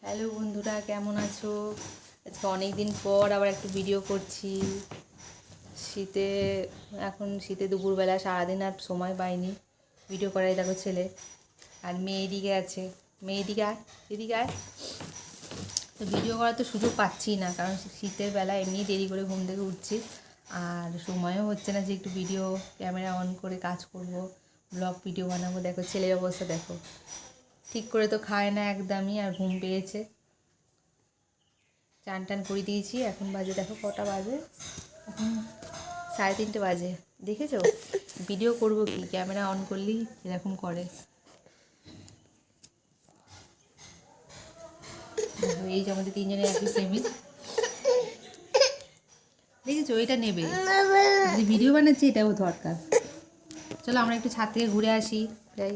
Hello বন্ধুরা, কেমন আছো? আজকে অনেক দিন পর আবার একটু ভিডিও করছি। শীতে দুপুরবেলা সারাদিন আর সময় পাইনি ভিডিও করাই। দেখো ছেলে আর মেয়ে এদিকে আছে। মেয়ে এদিকে আয়। তো ভিডিও করার তো সুযোগ পাচ্ছি না, কারণ শীতের বেলা এমনি দেরি করে ঘুম থেকে উঠছি, আর সময়ও হচ্ছে না যে একটু ভিডিও ক্যামেরা অন করে কাজ করব, ব্লগ ভিডিও বানাবো। দেখো ছেলের অবস্থা দেখো, ঠিক করে তো খায় না একদমই, আর ঘুম পেয়েছে। চান টান করে দিয়েছি। এখন বাজে দেখো কটা বাজে, এখন 3:30 বাজে। দেখেছো ভিডিও করব কি, ক্যামেরা অন করলেই এরকম করে। এই যে আমাদের তিনজনের একই প্রেমিক, দেখেছো? এটা নেবে, যদি ভিডিও বানাচ্ছি এটাও দরকার। চলো আমরা একটু ছাদ থেকে ঘুরে আসি। যাই,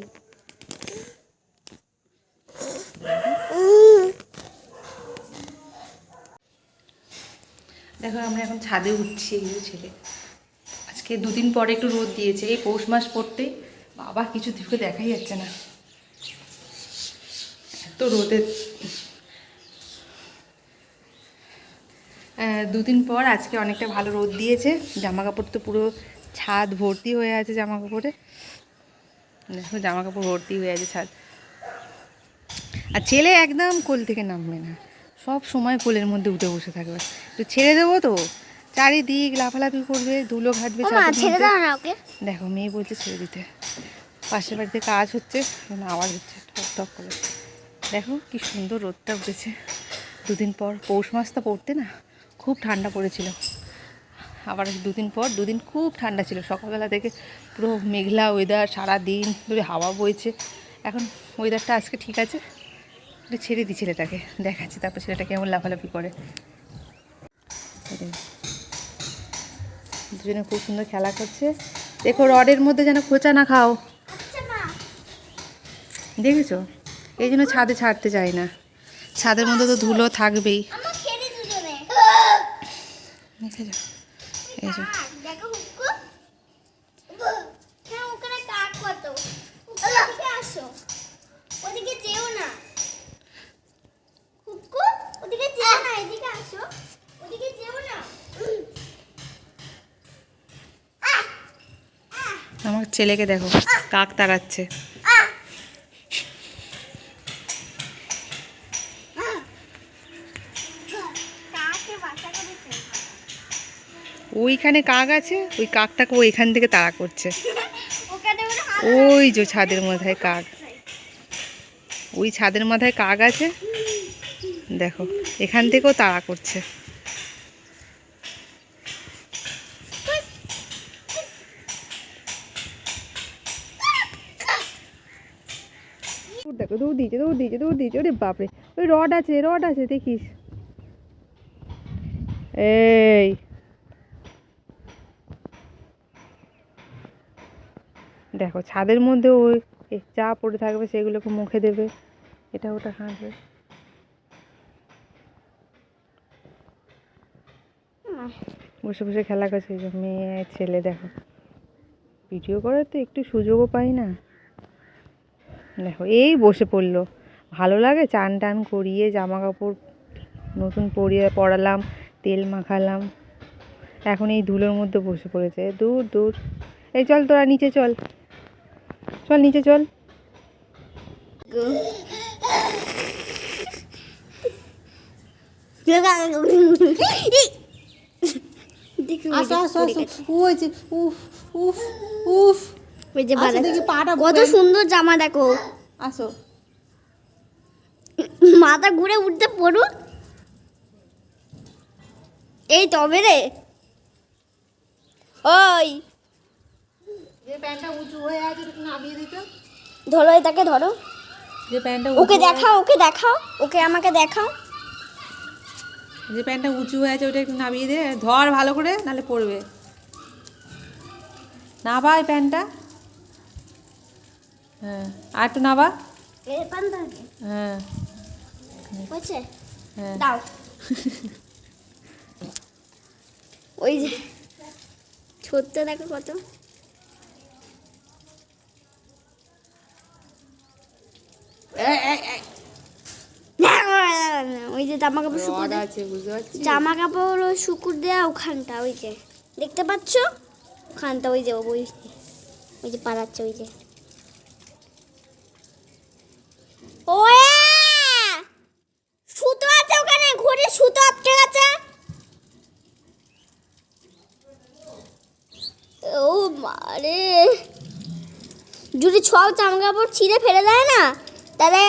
দেখো আমরা এখন ছাদে উঠছি। এই ছেলে আজকে দুদিন পরে একটু রোদ দিয়েছে, এই পৌষ মাস পড়তে বাবা কিছু দিকে দেখাই যাচ্ছে না, এত রোদের। দুদিন পর আজকে অনেকটা ভালো রোদ দিয়েছে। জামা কাপড় তো পুরো ছাদ ভর্তি হয়ে আছে জামা কাপড়ে। দেখো জামা কাপড় ভর্তি হয়ে আছে ছাদ। আর ছেলে একদম কোল থেকে নামবে না, সব সময় কোলের মধ্যে উঠে বসে থাকবে। তো ছেড়ে দেবো তো চারিদিক লাফালাফি করবে, ধুলো ঘাটবে। দেখো মেয়ে বলছে ছেড়ে দিতে। পাশের বাড়িতে কাজ হচ্ছে, আওয়াজ হচ্ছে টক টক করে। দেখো কি সুন্দর রোদটা উঠেছে দুদিন পর। পৌষ মাসটা পড়তে না খুব ঠান্ডা পড়েছিল, আবার দুদিন খুব ঠান্ডা ছিল। সকালবেলা থেকে পুরো মেঘলা ওয়েদার, সারা দিন ধরে হাওয়া বইছে। এখন ওয়েদারটা আজকে ঠিক আছে, একটু ছেড়ে দিই ছেলেটাকে, দেখাচ্ছি তারপর ছেলেটা কেমন লাফালাফি করে। দুজনে খুব সুন্দর খেলা করছে। দেখো রডের মধ্যে যেন খোঁচা না খাও, দেখেছো? এই জন্য ছাদে ছাড়তে চাই না, ছাদের মধ্যে তো ধুলো থাকবেই। দেখেছো? এই যে আমার ছেলেকে দেখো কাক তাড়াচ্ছে। ওইখানে কাক আছে, ওই কাকটাকে ও এখান থেকে তাড়া করছে। ওই যে ছাদের মাথায় কাক, ওই ছাদের মাথায় কাক আছে, দেখো এখান থেকেও তাড়া করছে। দেখো দৌড় দিয়েছে। ওরে বাপরে, ওই রড আছে দেখিস। এই দেখো ছাদের মধ্যে ওই চা পড়ে থাকবে, সেগুলোকে মুখে দেবে, এটা ওটা খাবে। বসে বসে খেলা করছে। এই যে মেয়ে ছেলে দেখো, ভিডিও করার তো একটু সুযোগও পাই না। দেখো এই বসে পড়লো, ভালো লাগে। চান টান করিয়ে জামা কাপড় নতুন পরালাম, তেল মাখালাম, এখন এই ধুলোর মধ্যে বসে পড়েছে। দূর এই চল তোরা নিচে চল নিচে চল। কত সুন্দর জামা দেখো। আসো, মাথা ঘুরে উঠতে পড়ুন। এই তবে রে, ওই যে প্যান্টটা উঁচু হয়ে আছে নামিয়ে দিতে। ধরো এটাকে, ধরো। যে প্যান্টটা ওকে দেখাও, ওকে আমাকে দেখাও। যে প্যান্টটা উঁচু হয়ে আছে ওটা একটু নামিয়ে দে, ধর ভালো করে, নাহলে পড়বে না ভাই প্যান্টটা। হ্যাঁ আর একটু নাবা। হ্যাঁ হ্যাঁ দাও। ওই যে ছোট্ট দেখো কত। জামা কাপড় শুকুর রড দেয়া আছে বুঝতে পারছিস? জামা কাপড় শুকুর দেয়া ওখানটা ওই যে দেখতে পাচ্ছ ওখানটা ওই যে ওই যে পালাচ্ছে ওই যে ওয়ে সুতো আছে ওখানে ঘড়ি সুতো আটকে গেছে ও মারে যদি সব জামা কাপড় ছিঁড়ে ফেলে দেয় না তাহলে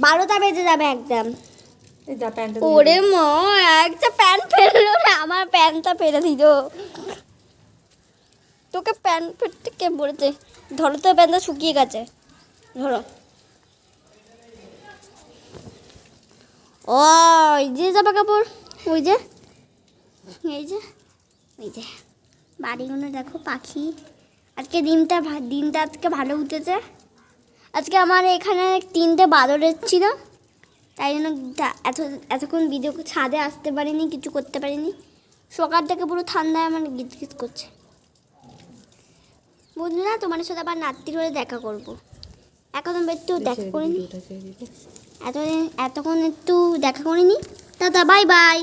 12টা বেজে যাবে একদম এই যা প্যান্টটা ওরে মা একটা প্যান্ট ফেললো না আমার প্যান্টটা ফেলে দিল তোকে প্যান্ট ফেলতে কে বলেছে ধরো তো প্যান্টটা শুকিয়ে গেছে ধরো ও এই যে জামা কাপড় ওই যে এই যে ওই যে বাড়িগুলো দেখো পাখি আজকে দিনটা আজকে ভালো উঠেছে আজকে আমার এখানে 3টে বাদর এসেছিল তাই জন্য এতক্ষণ ভিডিও ছাদে আসতে পারিনি কিছু করতে পারিনি সকাল থেকে পুরো ঠান্ডায় আমার গিজগিজ করছে বন্ধুরা তোমার সাথে আবার রাত্রির হলে দেখা করবো এখন একটু দেখা করিনি এতক্ষণ একটু দেখা করিনি টাটা বাই বাই